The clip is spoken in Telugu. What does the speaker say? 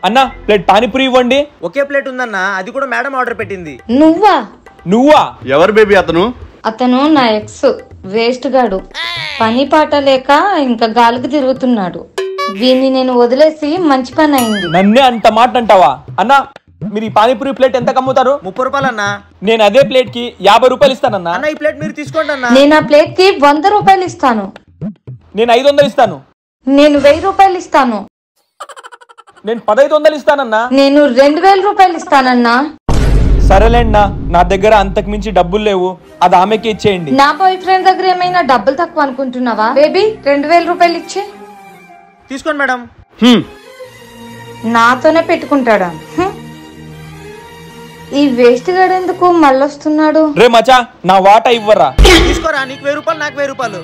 అన్న ప్లేట్ పానీపూరి ఇవ్వండి. ఒకే ప్లేట్ ఉందన్న, అది కూడా మేడం ఆర్డర్ పెట్టింది. నువ్వా? ఎవరు బేబీ అతను? అతను నా ఎక్స్, వేస్ట్ గాడు. పని పాట లేక ఇంకా గాలికి తిరుగుతున్నాడు. వీన్ని నేను వదిలేసి మంచి పని అయింది. నన్నే అంత మాట అంటావా? అన్న మీరు ఈ పానీపూరి ప్లేట్ ఎంత కమ్ముతారు? 30 రూపాయలు అన్న. నేను అదే ప్లేట్ కి 50 రూపాయలు ఇస్తానన్నా. అన్న ఈ ప్లేట్ మీరు తీసుకోండి అన్న. నేను ఆ ప్లేట్ కి 100 రూపాయలు ఇస్తాను. నేను 500 ఇస్తాను. నేను 1000 రూపాయలు ఇస్తాను. నేను 1500 ఇస్తానన్నా. నేను 2000 రూపాయలు ఇస్తానన్నా. సరేలేండి, నా దగ్గర అంతకు మించి డబ్బులు లేవు, అది ఆమెకి ఇచ్చేయండి. నా బాయ్ ఫ్రెండ్ దగ్గర ఏమైనా డబ్బులు తక్కువ అనుకుంటున్నావా? బేబీ 2000 రూపాయలు ఇచ్చే. తీసుకోండి మేడం. నాతోనే పెట్టుకుంటాడా? ఈ వేస్ట్ గాడు ఎందుకు మళ్ళొస్తున్నాడు? రే మచా, నా వాటా ఇవ్వరా. తీసుకోరా, నీకు 1000 రూపాయలు, నాకు 1000 రూపాయలు.